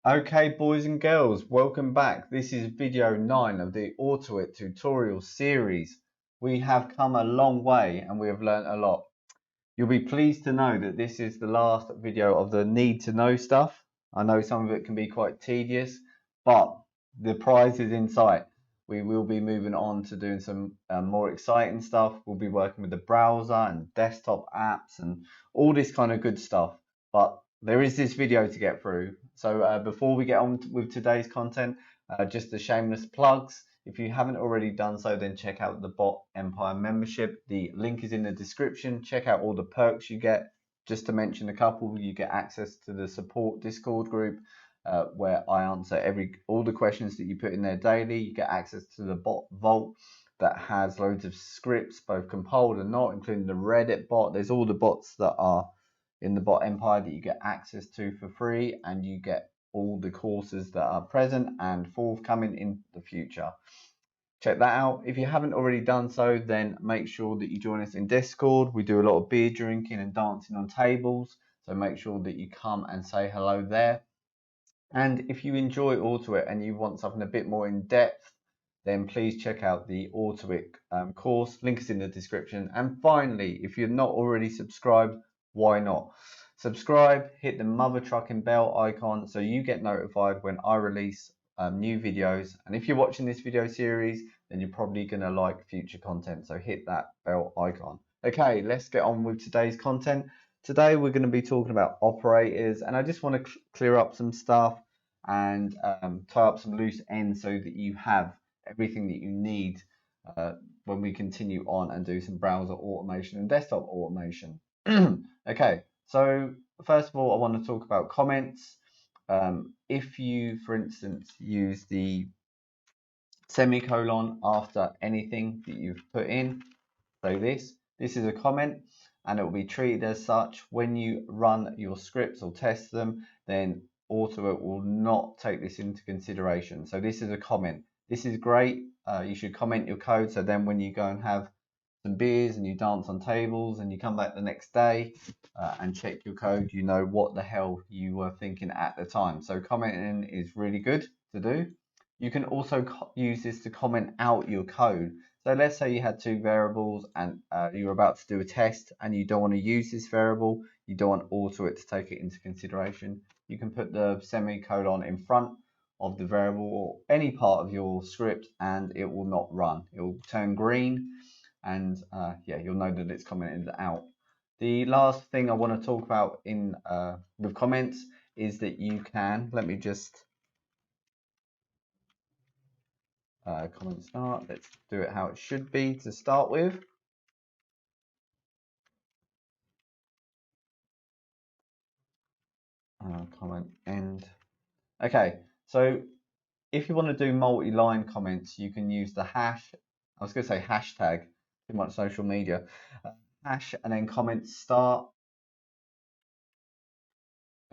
Okay, boys and girls, welcome back. This is video 9 of the Autoit tutorial series. We have come a long way and we have learnt a lot. You'll be pleased to know that this is the last video of the need to know stuff. I know some of it can be quite tedious, but the prize is in sight. We will be moving on to doing some more exciting stuff. We'll be working with the browser and desktop apps and all this kind of good stuff. But there is this video to get through. So before we get on with today's content, just the shameless plugs. If you haven't already done so, then check out the Bot Empire membership. The link is in the description. Check out all the perks you get. Just to mention a couple, you get access to the support Discord group where I answer all the questions that you put in there daily. You get access to the Bot Vault that has loads of scripts, both compiled and not, including the Reddit bot. There's all the bots that are in the Bot Empire that you get access to for free, and you get all the courses that are present and forthcoming in the future. Check that out. If you haven't already done so, then make sure that you join us in Discord. We do a lot of beer drinking and dancing on tables, so make sure that you come and say hello there. And if you enjoy Autoit and you want something a bit more in depth, then please check out the Autoit course. Link is in the description. And finally, if you're not already subscribed, why not? Subscribe, hit the mother trucking bell icon so you get notified when I release new videos. And if you're watching this video series, then you're probably going to like future content. So hit that bell icon. Okay, let's get on with today's content. Today we're going to be talking about operators, and I just want to clear up some stuff and tie up some loose ends so that you have everything that you need when we continue on and do some browser automation and desktop automation. Okay, so first of all, I want to talk about comments. If you, for instance, use the semicolon after anything that you've put in, so this is a comment, and it will be treated as such. When you run your scripts or test them, then Autoit will not take this into consideration. So this is a comment. This is great. You should comment your code, so then when you go and have some beers and you dance on tables and you come back the next day and check your code, you know what the hell you were thinking at the time. So commenting is really good to do. You can also use this to comment out your code. So let's say you had two variables and you were about to do a test and you don't want to use this variable, you don't want Autoit to take it into consideration. You can put the semicolon in front of the variable or any part of your script and it will not run. It will turn green and yeah, you'll know that it's commented out. The last thing I want to talk about in with comments is that you can, let me just comment start. Let's do it how it should be to start with. Comment end. Okay, so if you want to do multi-line comments, you can use the hash. I was going to say hashtag, too much social media. Hash and then comment start.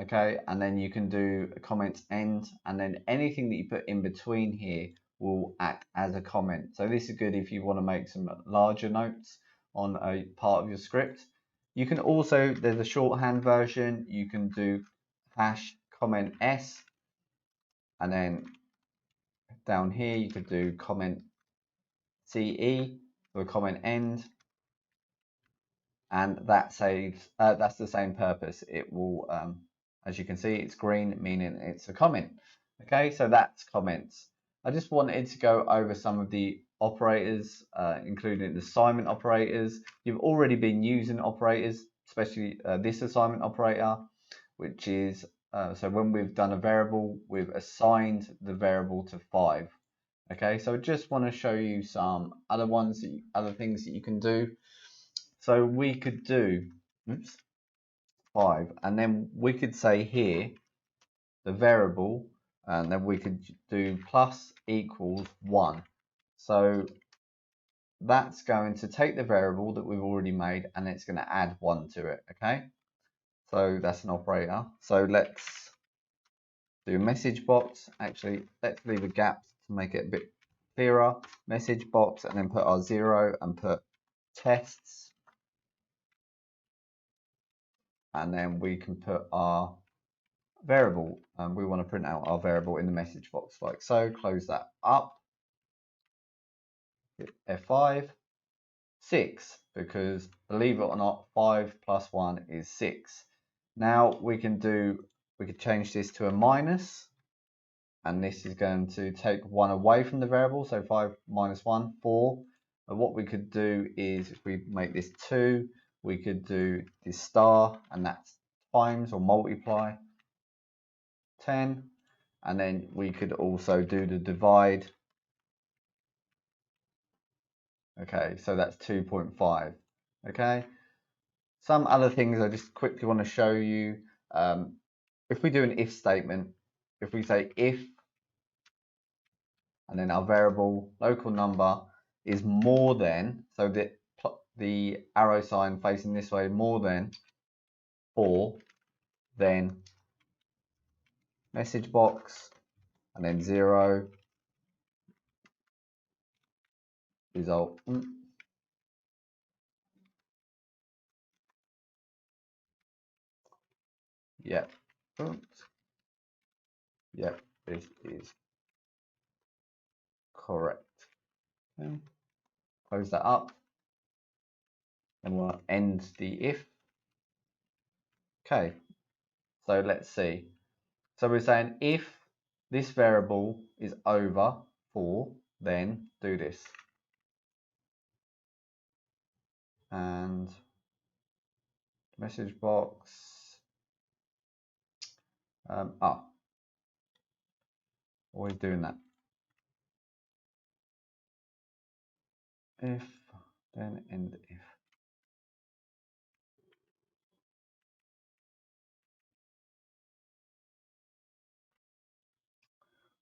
Okay, and then you can do a comment end, and then anything that you put in between here will act as a comment. So this is good if you want to make some larger notes on a part of your script. You can also, there's a shorthand version, you can do hash comment s, and then down here you could do comment ce for comment end, and that saves, that's the same purpose. It will, as you can see, it's green, meaning it's a comment. Okay, so that's comments. I just wanted to go over some of the operators, including the assignment operators. You've already been using operators, especially this assignment operator, which is, so when we've done a variable, we've assigned the variable to 5. Okay, so I just want to show you some other ones, other things that you can do. So we could do 5, and then we could say here the variable, and then we could do plus equals 1. So that's going to take the variable that we've already made and it's going to add 1 to it. Okay, so that's an operator. So let's do message box. Actually, let's leave a gap to make it a bit clearer. Message box, and then put our 0 and put tests, and then we can put our variable, and we want to print out our variable in the message box like so. Close that up, hit F5, 6, because believe it or not, 5 plus 1 is 6. Now we could change this to a minus, and this is going to take 1 away from the variable, so 5 minus 1, 4. And what we could do is, if we make this 2, we could do this star, and that's times or multiply 10, and then we could also do the divide. Okay, so that's 2.5. Okay, some other things I just quickly want to show you. If we do an if statement, if we say if, and then our variable local number is more than, so that the arrow sign facing this way, more than 4, then message box, and then 0, result. Yep. Yep, this is correct. Okay. Close that up, and we'll end the if. Okay, so let's see. So we're saying if this variable is over 4, then do this. And message box, always doing that. If, then end if.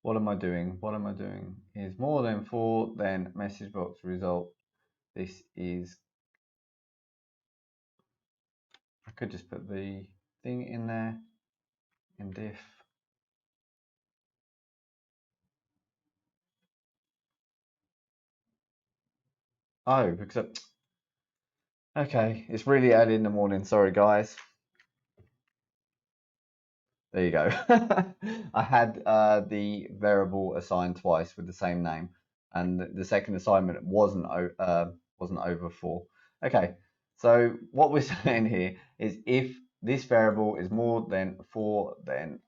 What am I doing? What am I doing? Is more than 4, then message box result. This is, I could just put the thing in there, end if. Oh, because okay, it's really early in the morning. Sorry, guys. There you go. I had the variable assigned twice with the same name, and the second assignment wasn't over 4. Okay, so what we're saying here is if this variable is more than 4, then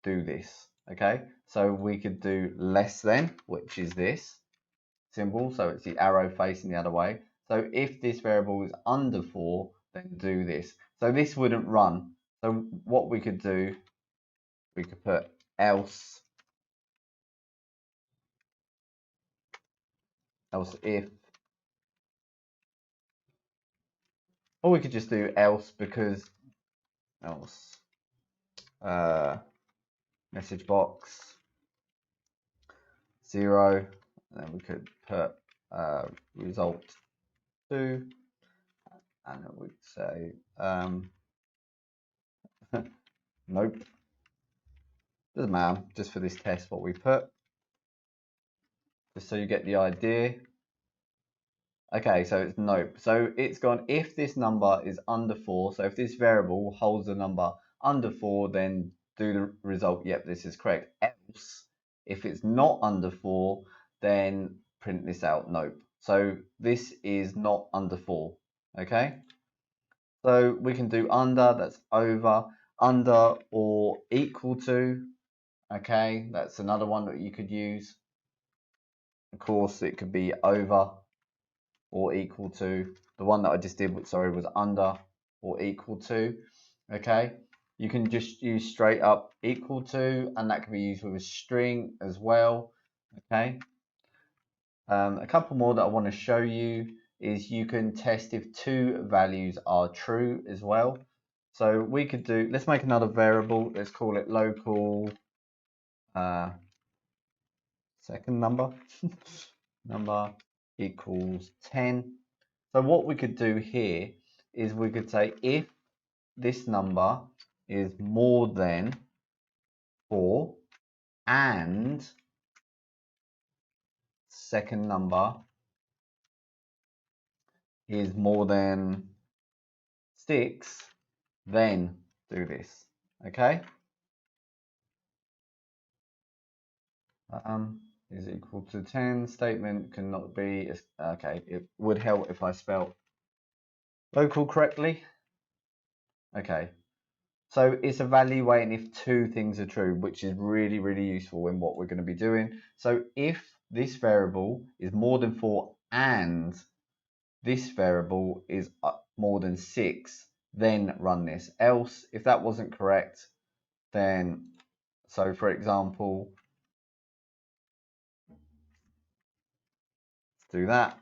do this. Okay, so we could do less than, which is this symbol, so it's the arrow facing the other way. So if this variable is under 4, then do this. So this wouldn't run. So what we could do, we could put else if, or we could just do else, because else message box 0, and then we could put result 2, and then we'd say nope, doesn't matter, just for this test what we put, just so you get the idea. Okay, so it's nope. So it's gone if this number is under 4. So if this variable holds the number under 4, then do the result. Yep, this is correct. Else, if it's not under 4, then print this out. Nope. So this is not under 4. Okay. So we can do under, that's over, under or equal to. Okay, that's another one that you could use. Of course, it could be over or equal to. The one that I just did, sorry, was under or equal to. Okay, you can just use straight up equal to, and that can be used with a string as well. Okay, a couple more that I want to show you is you can test if 2 values are true as well. So we could do, let's make another variable, let's call it local second number number equals 10. So what we could do here is we could say if this number is more than 4 and second number is more than 6, then do this. Okay, is equal to 10. Statement cannot be, okay, it would help if I spelled local correctly. Okay, so it's evaluating if two things are true, which is really, really useful in what we're going to be doing. So if this variable is more than 4 and this variable is more than 6, then run this. Else, if that wasn't correct, then, so for example, let's do that.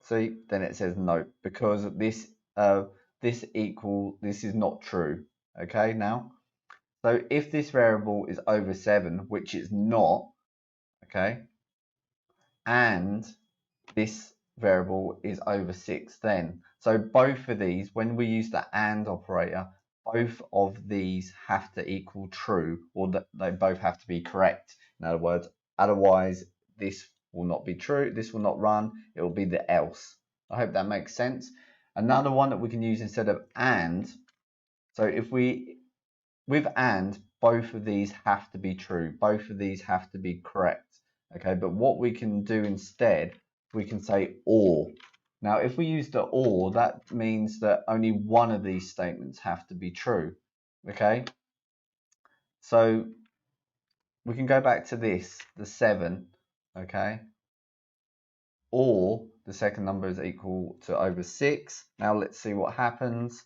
See, then it says no, because this this is not true. Okay, now, so if this variable is over 7, which it's not, okay, and this variable is over 6, then, so both of these, when we use the AND operator, both of these have to equal true, or that they both have to be correct. In other words, otherwise this will not be true, this will not run, it will be the else. I hope that makes sense. Another one that we can use instead of AND, so if we, with AND, both of these have to be true, both of these have to be correct. Okay, but what we can do instead, we can say OR. Now, if we use the OR, that means that only one of these statements have to be true. Okay, so we can go back to this, the 7, okay, or the second number is equal to over 6. Now let's see what happens.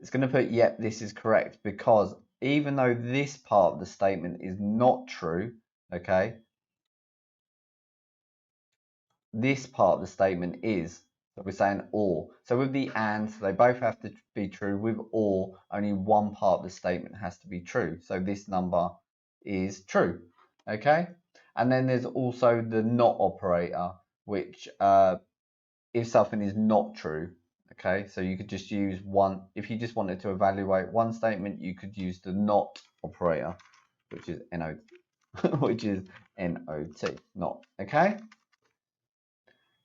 It's going to put, yep, this is correct, because even though this part of the statement is not true, okay, this part of the statement is. So we're saying or. So with the and, they both have to be true. With or, only one part of the statement has to be true. So this number is true, okay? And then there's also the not operator, which if something is not true, okay, so you could just use one. If you just wanted to evaluate one statement, you could use the not operator, which is not, which is not, not, okay.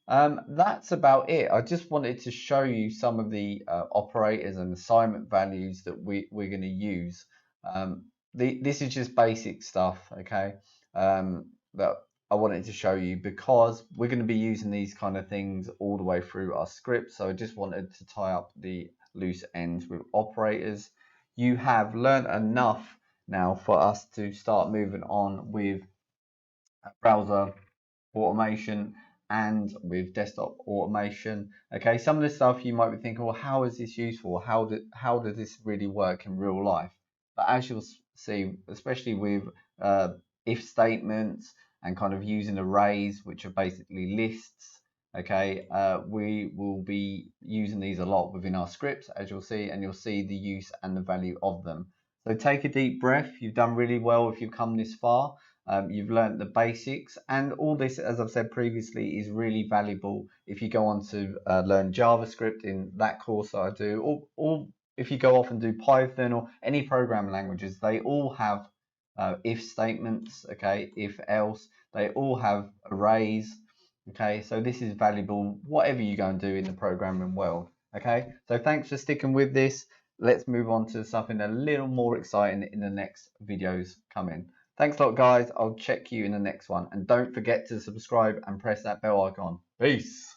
That's about it. I just wanted to show you some of the operators and assignment values that we're going to use. This is just basic stuff, okay, that I wanted to show you, because we're going to be using these kind of things all the way through our script. So I just wanted to tie up the loose ends with operators. You have learned enough now for us to start moving on with browser automation and with desktop automation. Okay, some of the stuff you might be thinking, well, how is this useful? How does this really work in real life? But as you'll see, especially with if statements and kind of using arrays, which are basically lists, okay, we will be using these a lot within our scripts, as you'll see, and you'll see the use and the value of them. So take a deep breath. You've done really well if you've come this far. You've learned the basics, and all this, as I've said previously, is really valuable if you go on to learn JavaScript in that course that I do, or if you go off and do Python or any programming languages. They all have if statements, okay, if else, they all have arrays, okay, so this is valuable whatever you go and do in the programming world. Okay, so thanks for sticking with this. Let's move on to something a little more exciting in the next videos coming. Thanks a lot, guys. I'll check you in the next one. And don't forget to subscribe and press that bell icon. Peace.